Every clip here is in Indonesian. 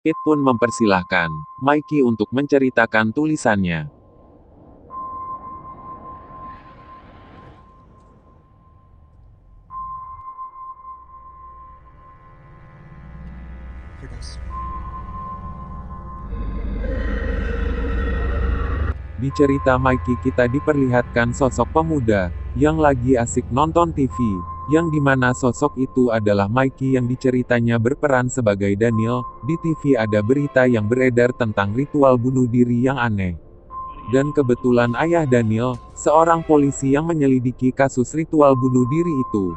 Pete pun mempersilahkan Mikey untuk menceritakan tulisannya. Di cerita Mikey kita diperlihatkan sosok pemuda yang lagi asik nonton TV, yang dimana sosok itu adalah Mikey yang diceritanya berperan sebagai Daniel. Di TV ada berita yang beredar tentang ritual bunuh diri yang aneh. Dan kebetulan ayah Daniel, seorang polisi yang menyelidiki kasus ritual bunuh diri itu,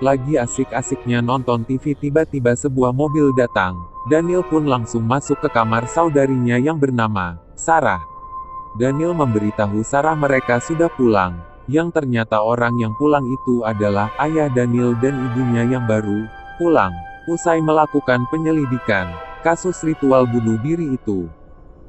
lagi asik-asiknya nonton TV, tiba-tiba sebuah mobil datang. Daniel pun langsung masuk ke kamar saudarinya yang bernama Sarah. Daniel memberitahu Sarah mereka sudah pulang, yang ternyata orang yang pulang itu adalah ayah Daniel dan ibunya yang baru pulang, usai melakukan penyelidikan kasus ritual bunuh diri itu.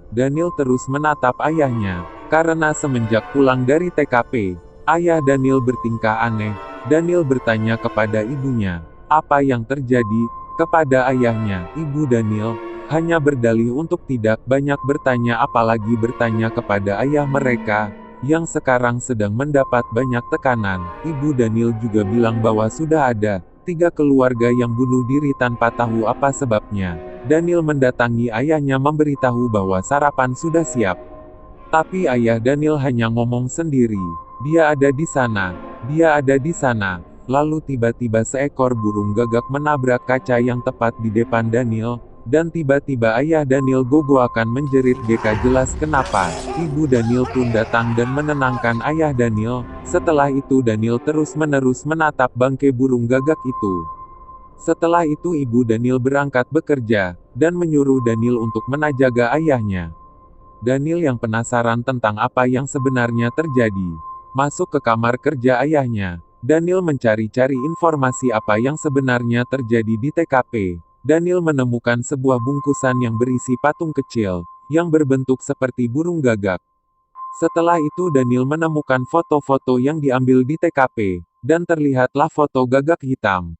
Daniel terus menatap ayahnya, karena semenjak pulang dari TKP, ayah Daniel bertingkah aneh. Daniel bertanya kepada ibunya, apa yang terjadi. Kepada ayahnya, ibu Daniel hanya berdalih untuk tidak banyak bertanya, apalagi bertanya kepada ayah mereka, yang sekarang sedang mendapat banyak tekanan. Ibu Daniel juga bilang bahwa sudah ada 3 keluarga yang bunuh diri tanpa tahu apa sebabnya. Daniel mendatangi ayahnya memberitahu bahwa sarapan sudah siap. Tapi ayah Daniel hanya ngomong sendiri, dia ada di sana, dia ada di sana. Lalu tiba-tiba seekor burung gagak menabrak kaca yang tepat di depan Daniel. Dan tiba-tiba ayah Daniel gogoakan menjerit, "GK jelas kenapa." Ibu Daniel pun datang dan menenangkan ayah Daniel. Setelah itu Daniel terus-menerus menatap bangkai burung gagak itu. Setelah itu ibu Daniel berangkat bekerja, dan menyuruh Daniel untuk menajaga ayahnya. Daniel yang penasaran tentang apa yang sebenarnya terjadi, masuk ke kamar kerja ayahnya. Daniel mencari-cari informasi apa yang sebenarnya terjadi di TKP. Daniel menemukan sebuah bungkusan yang berisi patung kecil, yang berbentuk seperti burung gagak. Setelah itu Daniel menemukan foto-foto yang diambil di TKP, dan terlihatlah foto gagak hitam.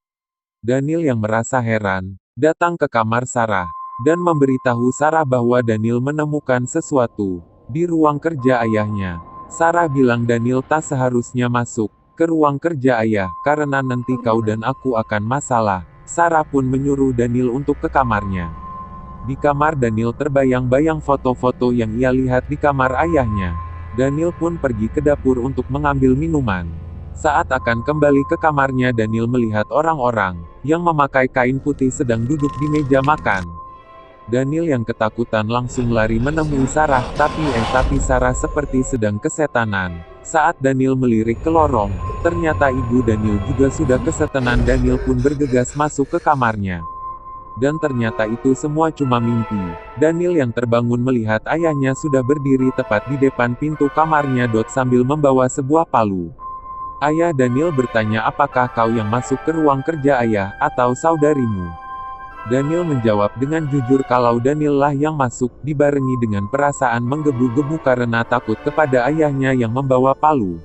Daniel yang merasa heran, datang ke kamar Sarah, dan memberitahu Sarah bahwa Daniel menemukan sesuatu di ruang kerja ayahnya. Sarah bilang Daniel tak seharusnya masuk ke ruang kerja ayah, karena nanti kau dan aku akan masalah. Sarah pun menyuruh Daniel untuk ke kamarnya. Di kamar Daniel terbayang-bayang foto-foto yang ia lihat di kamar ayahnya. Daniel pun pergi ke dapur untuk mengambil minuman. Saat akan kembali ke kamarnya Daniel melihat orang-orang yang memakai kain putih sedang duduk di meja makan. Daniel yang ketakutan langsung lari menemui Sarah, tapi Sarah seperti sedang kesetanan. Saat Daniel melirik ke lorong, ternyata ibu Daniel juga sudah kesetanan. Daniel pun bergegas masuk ke kamarnya. Dan ternyata itu semua cuma mimpi. Daniel yang terbangun melihat ayahnya sudah berdiri tepat di depan pintu kamarnya sambil membawa sebuah palu. Ayah Daniel bertanya, apakah kau yang masuk ke ruang kerja ayah, atau saudarimu? Daniel menjawab dengan jujur kalau Daniel lah yang masuk, dibarengi dengan perasaan menggebu-gebu karena takut kepada ayahnya yang membawa palu.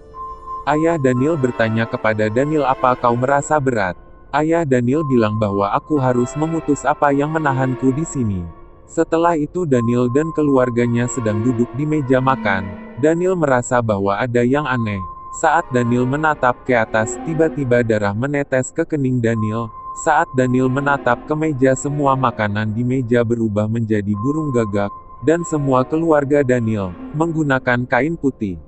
Ayah Daniel bertanya kepada Daniel, apa kau merasa berat? Ayah Daniel bilang bahwa aku harus memutus apa yang menahanku di sini. Setelah itu Daniel dan keluarganya sedang duduk di meja makan. Daniel merasa bahwa ada yang aneh. Saat Daniel menatap ke atas, tiba-tiba darah menetes ke kening Daniel. Saat Daniel menatap ke meja, semua makanan di meja berubah menjadi burung gagak, dan semua keluarga Daniel menggunakan kain putih.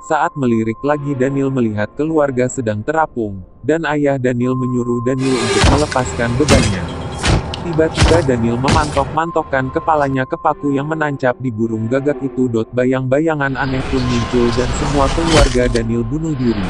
Saat melirik lagi Daniel melihat keluarga sedang terapung, dan ayah Daniel menyuruh Daniel untuk melepaskan bebannya. Tiba-tiba Daniel memantok-mantokkan kepalanya ke paku yang menancap di burung gagak itu. Bayang-bayangan aneh pun muncul dan semua keluarga Daniel bunuh diri.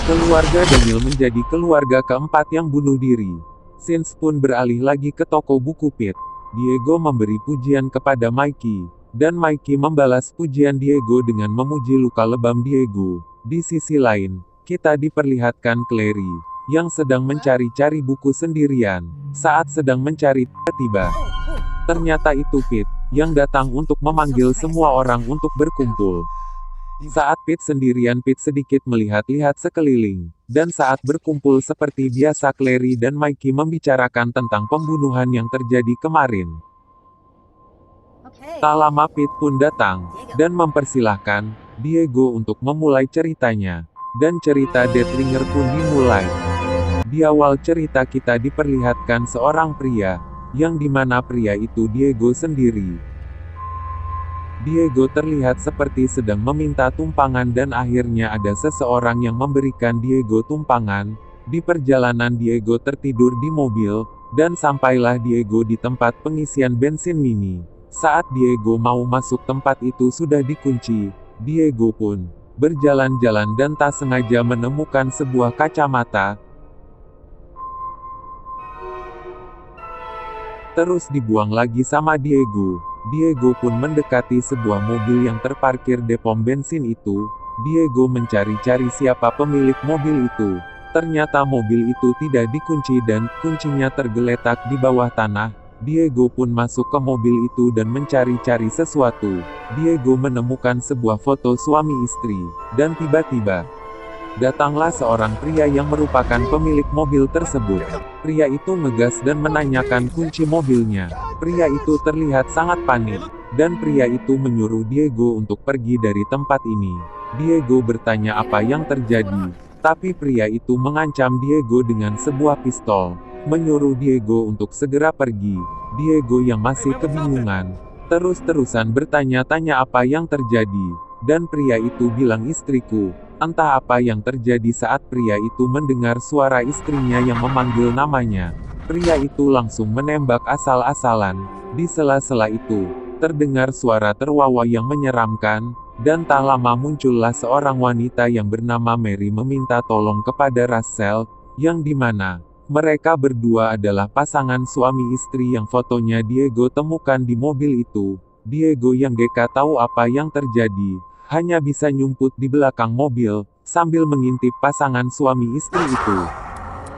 Keluarga Daniel menjadi keluarga keempat yang bunuh diri. Scenes pun beralih lagi ke toko buku Pete. Diego memberi pujian kepada Mikey, dan Mikey membalas pujian Diego dengan memuji luka lebam Diego. Di sisi lain, kita diperlihatkan Clary, yang sedang mencari-cari buku sendirian. Saat sedang mencari, tiba-tiba, ternyata itu Pete, yang datang untuk memanggil semua orang untuk berkumpul. Saat Pete sendirian, Pete sedikit melihat-lihat sekeliling. Dan saat berkumpul seperti biasa Clary dan Mikey membicarakan tentang pembunuhan yang terjadi kemarin. Tak lama Pete pun datang, dan mempersilahkan Diego untuk memulai ceritanya. Dan cerita Deathbringer pun dimulai. Di awal cerita kita diperlihatkan seorang pria, yang dimana pria itu Diego sendiri. Diego terlihat seperti sedang meminta tumpangan dan akhirnya ada seseorang yang memberikan Diego tumpangan. Di perjalanan Diego tertidur di mobil, dan sampailah Diego di tempat pengisian bensin mini. Saat Diego mau masuk tempat itu sudah dikunci, Diego pun berjalan-jalan dan tak sengaja menemukan sebuah kacamata. Terus dibuang lagi sama Diego. Diego pun mendekati sebuah mobil yang terparkir di pom bensin itu. Diego mencari-cari siapa pemilik mobil itu. Ternyata mobil itu tidak dikunci dan kuncinya tergeletak di bawah tanah. Diego pun masuk ke mobil itu dan mencari-cari sesuatu. Diego menemukan sebuah foto suami istri. Dan tiba-tiba datanglah seorang pria yang merupakan pemilik mobil tersebut. Pria itu ngegas dan menanyakan kunci mobilnya. Pria itu terlihat sangat panik, dan pria itu menyuruh Diego untuk pergi dari tempat ini. Diego bertanya apa yang terjadi, tapi pria itu mengancam Diego dengan sebuah pistol, menyuruh Diego untuk segera pergi. Diego yang masih kebingungan, terus-terusan bertanya-tanya apa yang terjadi, dan pria itu bilang istriku. Entah apa yang terjadi saat pria itu mendengar suara istrinya yang memanggil namanya. Pria itu langsung menembak asal-asalan. Di sela-sela itu, terdengar suara terwawa yang menyeramkan, dan tak lama muncullah seorang wanita yang bernama Mary meminta tolong kepada Russell, yang dimana mereka berdua adalah pasangan suami istri yang fotonya Diego temukan di mobil itu. Diego yang gak tahu apa yang terjadi, hanya bisa nyumput di belakang mobil, sambil mengintip pasangan suami istri itu.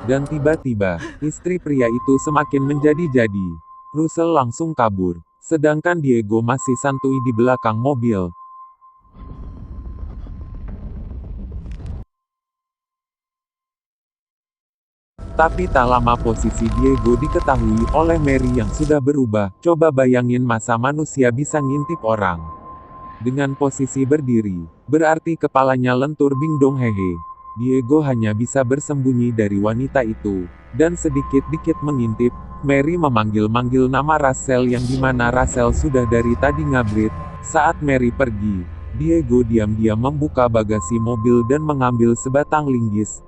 Dan tiba-tiba, istri pria itu semakin menjadi-jadi. Russell langsung kabur, sedangkan Diego masih santuy di belakang mobil. Tapi tak lama posisi Diego diketahui oleh Mary yang sudah berubah. Coba bayangin masa manusia bisa ngintip orang dengan posisi berdiri, berarti kepalanya lentur bingdong hehe. Diego hanya bisa bersembunyi dari wanita itu, dan sedikit-dikit mengintip. Mary memanggil-manggil nama Russell yang dimana Russell sudah dari tadi ngabrit. Saat Mary pergi, Diego diam-diam membuka bagasi mobil dan mengambil sebatang linggis.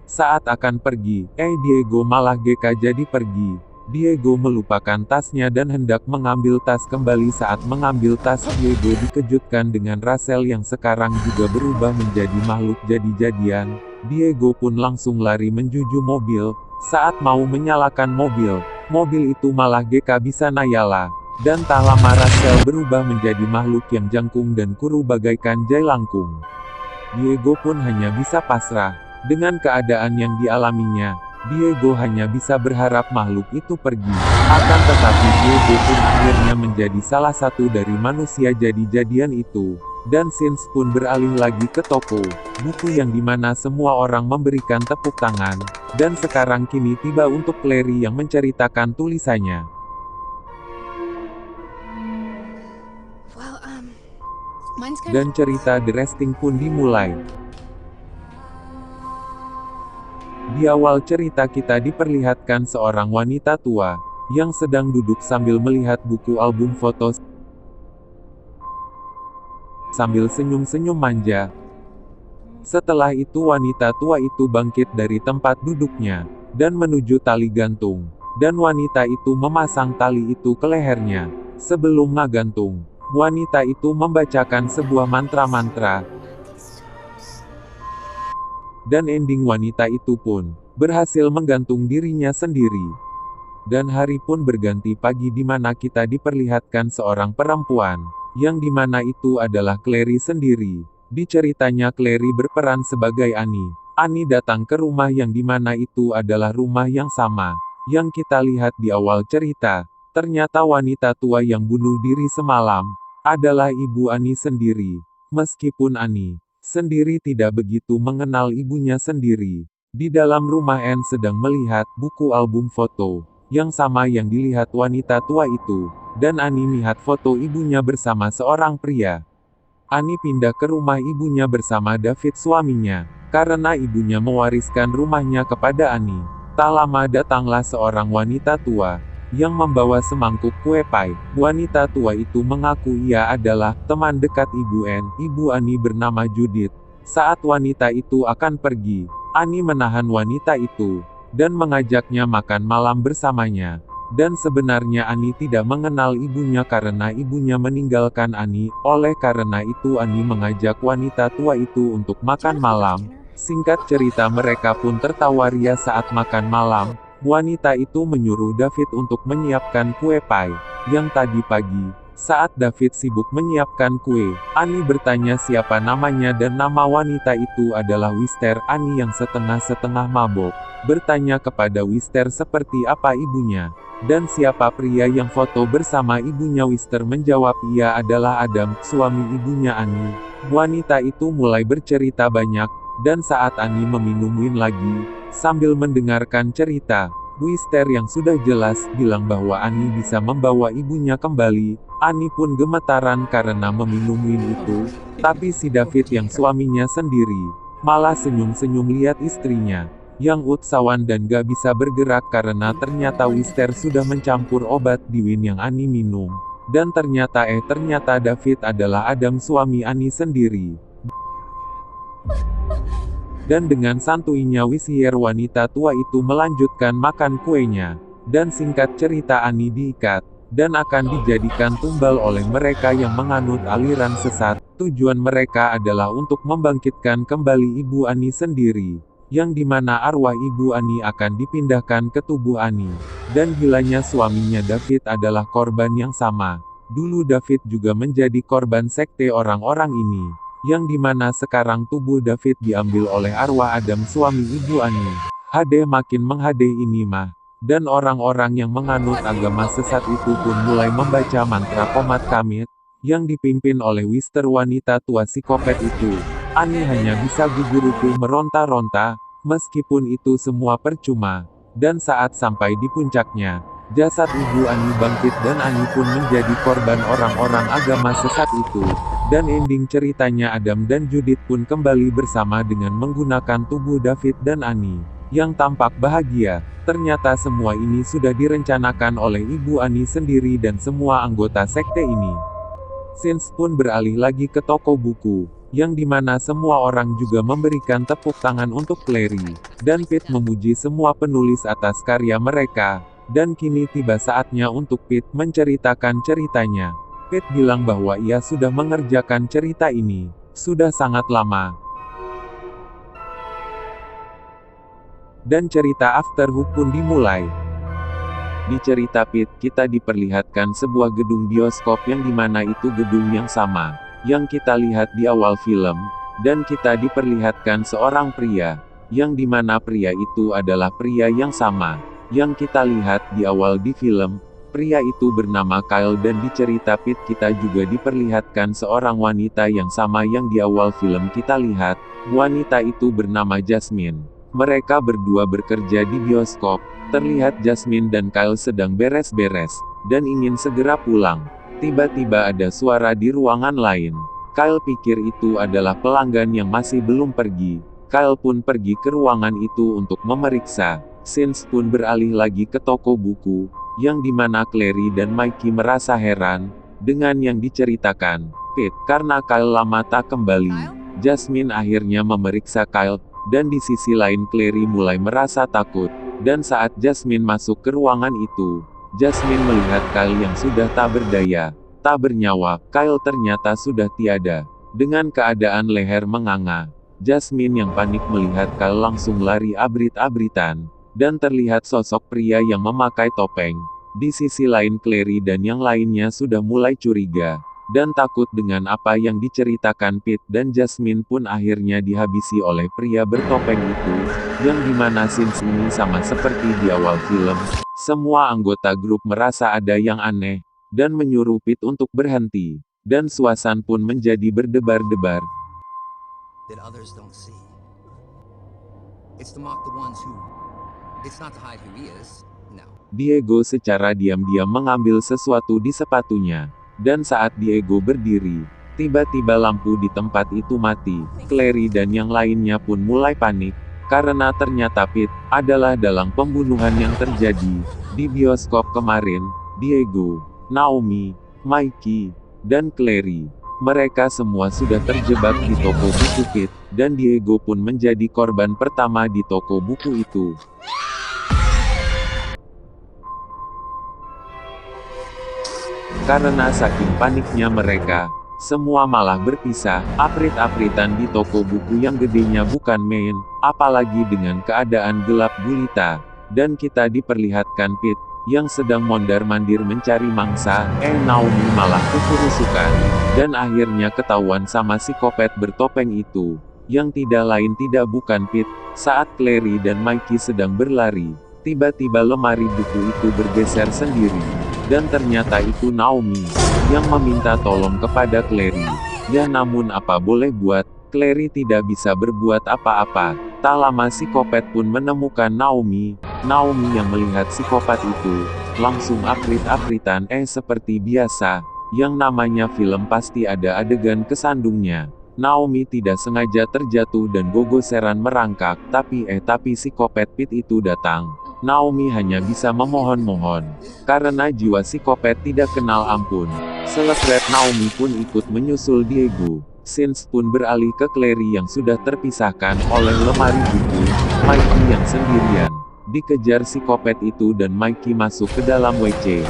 Saat akan pergi, Diego malah GK jadi pergi. Diego melupakan tasnya dan hendak mengambil tas kembali. Saat mengambil tas, Diego dikejutkan dengan Russell yang sekarang juga berubah menjadi makhluk jadi-jadian. Diego pun langsung lari menuju mobil. Saat mau menyalakan mobil, mobil itu malah GK bisa nyala. Dan tak lama Russell berubah menjadi makhluk yang jangkung dan kuru bagaikan jailangkung. Diego pun hanya bisa pasrah dengan keadaan yang dialaminya. Diego hanya bisa berharap makhluk itu pergi. Akan tetapi Diego pun akhirnya menjadi salah satu dari manusia jadi-jadian itu. Dan scenes pun beralih lagi ke toko buku yang dimana semua orang memberikan tepuk tangan. Dan sekarang kini tiba untuk Clary yang menceritakan tulisannya. Dan cerita The Resting pun dimulai. Di awal cerita kita diperlihatkan seorang wanita tua, yang sedang duduk sambil melihat buku album foto, sambil senyum-senyum manja. Setelah itu wanita tua itu bangkit dari tempat duduknya, dan menuju tali gantung. Dan wanita itu memasang tali itu ke lehernya. Sebelum ngagantung, wanita itu membacakan sebuah mantra-mantra. Dan ending wanita itu pun berhasil menggantung dirinya sendiri. Dan hari pun berganti pagi di mana kita diperlihatkan seorang perempuan, yang dimana itu adalah Clary sendiri. Di ceritanya Clary berperan sebagai Annie. Annie datang ke rumah yang dimana itu adalah rumah yang sama, yang kita lihat di awal cerita. Ternyata wanita tua yang bunuh diri semalam, adalah ibu Annie sendiri. Meskipun Annie sendiri tidak begitu mengenal ibunya sendiri. Di dalam rumah Anne sedang melihat buku album foto, yang sama yang dilihat wanita tua itu. dan Ani melihat foto ibunya bersama seorang pria. Ani pindah ke rumah ibunya bersama David suaminya, karena ibunya mewariskan rumahnya kepada Ani. Tak lama datanglah seorang wanita tua, yang membawa semangkuk kue pie. Wanita tua itu mengaku ia adalah teman dekat Ibu Anne. Ibu Ani bernama Judith. Saat wanita itu akan pergi, Ani menahan wanita itu, dan mengajaknya makan malam bersamanya. Dan sebenarnya Ani tidak mengenal ibunya karena ibunya meninggalkan Ani, oleh karena itu Ani mengajak wanita tua itu untuk makan malam. Singkat cerita mereka pun tertawa ria saat makan malam. Wanita itu menyuruh David untuk menyiapkan kue pie, yang tadi pagi, saat David sibuk menyiapkan kue, Ani bertanya siapa namanya dan nama wanita itu adalah Wister. Ani yang setengah-setengah mabok, bertanya kepada Wister seperti apa ibunya, dan siapa pria yang foto bersama ibunya. Wister menjawab ia adalah Adam, suami ibunya Ani. Wanita itu mulai bercerita banyak, dan saat Ani meminum lagi, sambil mendengarkan cerita, Wister yang sudah jelas bilang bahwa Ani bisa membawa ibunya kembali. Ani pun gemetaran karena meminum itu, tapi si David yang suaminya sendiri, malah senyum-senyum lihat istrinya, yang utsawan dan gak bisa bergerak karena ternyata Wister sudah mencampur obat di wine yang Ani minum. Dan ternyata David adalah Adam suami Ani sendiri. Dan dengan santuinya Wister wanita tua itu melanjutkan makan kuenya. Dan singkat cerita Ani diikat, dan akan dijadikan tumbal oleh mereka yang menganut aliran sesat. Tujuan mereka adalah untuk membangkitkan kembali ibu Ani sendiri, yang dimana arwah ibu Ani akan dipindahkan ke tubuh Ani. Dan gilanya suaminya David adalah korban yang sama. Dulu David juga menjadi korban sekte orang-orang ini, yang dimana sekarang tubuh David diambil oleh arwah Adam suami ibu Ani. Hadeh makin menghadeh ini mah. Dan orang-orang yang menganut agama sesat itu pun mulai membaca mantra Komat Kamit, yang dipimpin oleh Wister wanita tua psikopat itu. Ani hanya bisa guguruku meronta-ronta, meskipun itu semua percuma. Dan saat sampai di puncaknya, jasad ibu Ani bangkit dan Ani pun menjadi korban orang-orang agama sesat itu. Dan ending ceritanya Adam dan Judith pun kembali bersama dengan menggunakan tubuh David dan Ani, yang tampak bahagia. Ternyata semua ini sudah direncanakan oleh ibu Ani sendiri dan semua anggota sekte ini. Sins pun beralih lagi ke toko buku, yang dimana semua orang juga memberikan tepuk tangan untuk Clary, dan Pete memuji semua penulis atas karya mereka. Dan kini tiba saatnya untuk Pete menceritakan ceritanya. Pete bilang bahwa ia sudah mengerjakan cerita ini, sudah sangat lama. Dan cerita Afterhook pun dimulai. Di cerita Pete, kita diperlihatkan sebuah gedung bioskop yang dimana itu gedung yang sama, yang kita lihat di awal film, dan kita diperlihatkan seorang pria, yang dimana pria itu adalah pria yang sama, yang kita lihat di awal di film. Pria itu bernama Kyle dan di cerita Pete kita juga diperlihatkan seorang wanita yang sama yang di awal film kita lihat, wanita itu bernama Jasmine. Mereka berdua bekerja di bioskop. Terlihat Jasmine dan Kyle sedang beres-beres, dan ingin segera pulang. Tiba-tiba ada suara di ruangan lain. Kyle pikir itu adalah pelanggan yang masih belum pergi. Kyle pun pergi ke ruangan itu untuk memeriksa. Sins pun beralih lagi ke toko buku, yang dimana Clary dan Mikey merasa heran dengan yang diceritakan Pete, karena Kyle lama tak kembali. Jasmine akhirnya memeriksa Kyle, dan di sisi lain Clary mulai merasa takut. Dan saat Jasmine masuk ke ruangan itu, Jasmine melihat Kyle yang sudah tak berdaya, tak bernyawa. Kyle ternyata sudah tiada. Dengan keadaan leher menganga, Jasmine yang panik melihat Kyle langsung lari abrit-abritan. Dan terlihat sosok pria yang memakai topeng. Di sisi lain Clary dan yang lainnya sudah mulai curiga dan takut dengan apa yang diceritakan Pete, dan Jasmine pun akhirnya dihabisi oleh pria bertopeng itu, yang dimana scenes ini sama seperti di awal film. Semua anggota grup merasa ada yang aneh, dan menyuruh Pete untuk berhenti, dan suasana pun menjadi berdebar-debar. It's to mock the ones who... It's not to hide who he is, no. Diego secara diam-diam mengambil sesuatu di sepatunya. Dan saat Diego berdiri, tiba-tiba lampu di tempat itu mati. Clary dan yang lainnya pun mulai panik, karena ternyata Pete adalah dalang pembunuhan yang terjadi di bioskop kemarin. Diego, Naomi, Mikey, dan Clary. Mereka semua sudah terjebak di toko buku Pete, dan Diego pun menjadi korban pertama di toko buku itu. Karena saking paniknya mereka, semua malah berpisah. Aprit-apritan di toko buku yang gedenya bukan main, apalagi dengan keadaan gelap gulita. Dan kita diperlihatkan Pete yang sedang mondar-mandir mencari mangsa. Naomi malah kesurusukan, dan akhirnya ketahuan sama psikopat bertopeng itu, yang tidak lain tidak bukan Pete. Saat Clary dan Mikey sedang berlari, tiba-tiba lemari buku itu bergeser sendiri. Dan ternyata itu Naomi, yang meminta tolong kepada Clary. Ya namun apa boleh buat, Clary tidak bisa berbuat apa-apa. Tak lama psikopat pun menemukan Naomi. Naomi yang melihat psikopat itu, langsung aprit-apritan seperti biasa. Yang namanya film pasti ada adegan kesandungnya. Naomi tidak sengaja terjatuh dan gogoseran merangkak, tapi psikopat Pete itu datang. Naomi hanya bisa memohon-mohon, karena jiwa psikopat tidak kenal ampun. Selesai Naomi pun ikut menyusul Diego. Scenes pun beralih ke Clary yang sudah terpisahkan oleh lemari buku. Mikey yang sendirian dikejar psikopat itu dan Mikey masuk ke dalam WC.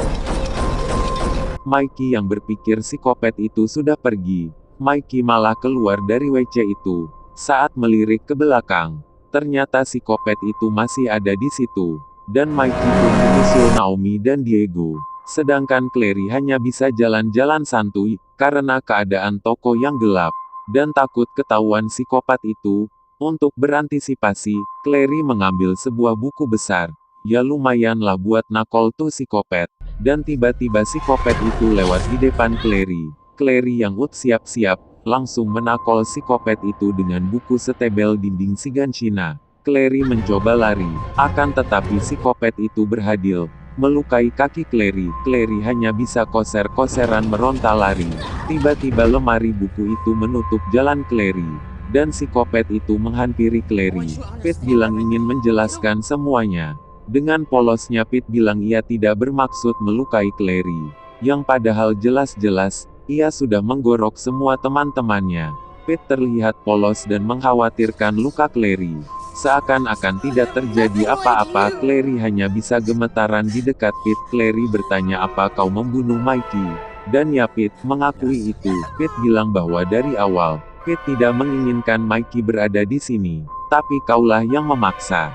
Mikey yang berpikir psikopat itu sudah pergi. Mikey malah keluar dari WC itu. Saat melirik ke belakang, ternyata psikopat itu masih ada di situ. Dan Mikey pun menyusul Naomi dan Diego. Sedangkan Clary hanya bisa jalan-jalan santuy, karena keadaan toko yang gelap. Dan takut ketahuan psikopat itu. Untuk berantisipasi, Clary mengambil sebuah buku besar. Ya lumayanlah buat nakol tuh psikopat. Dan tiba-tiba psikopat itu lewat di depan Clary. Clary yang siap-siap, langsung menakol psikopat itu dengan buku setebel dinding Shiganshina. Clary mencoba lari, akan tetapi psikopat itu berhasil melukai kaki Clary. Clary hanya bisa koser-koseran meronta lari. Tiba-tiba lemari buku itu menutup jalan Clary, dan psikopat itu menghampiri Clary. Pete bilang ingin menjelaskan semuanya. Dengan polosnya Pete bilang ia tidak bermaksud melukai Clary, yang padahal jelas-jelas ia sudah menggorok semua teman-temannya. Pete terlihat polos dan mengkhawatirkan luka Clary. Seakan-akan tidak terjadi apa-apa, Clary hanya bisa gemetaran di dekat Pete. Clary bertanya, apa kau membunuh Mikey? Dan ya Pete mengakui itu. Pete bilang bahwa dari awal, Pete tidak menginginkan Mikey berada di sini. Tapi kaulah yang memaksa.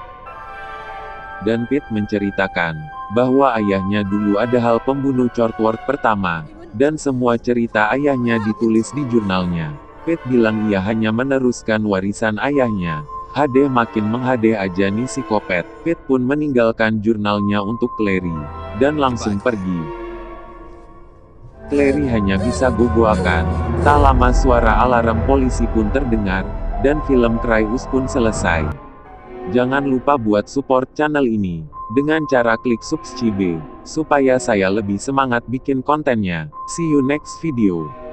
Dan Pete menceritakan bahwa ayahnya dulu adalah pembunuh Chorsworth pertama. Dan semua cerita ayahnya ditulis di jurnalnya. Pete bilang ia hanya meneruskan warisan ayahnya. Hadeh makin menghadeh aja nih psikopat. Pete pun meninggalkan jurnalnya untuk Clary, dan langsung pergi. Clary hanya bisa gogoakan. Tak lama suara alarm polisi pun terdengar, dan film Cryus pun selesai. Jangan lupa buat support channel ini dengan cara klik subscribe, supaya saya lebih semangat bikin kontennya. See you next video.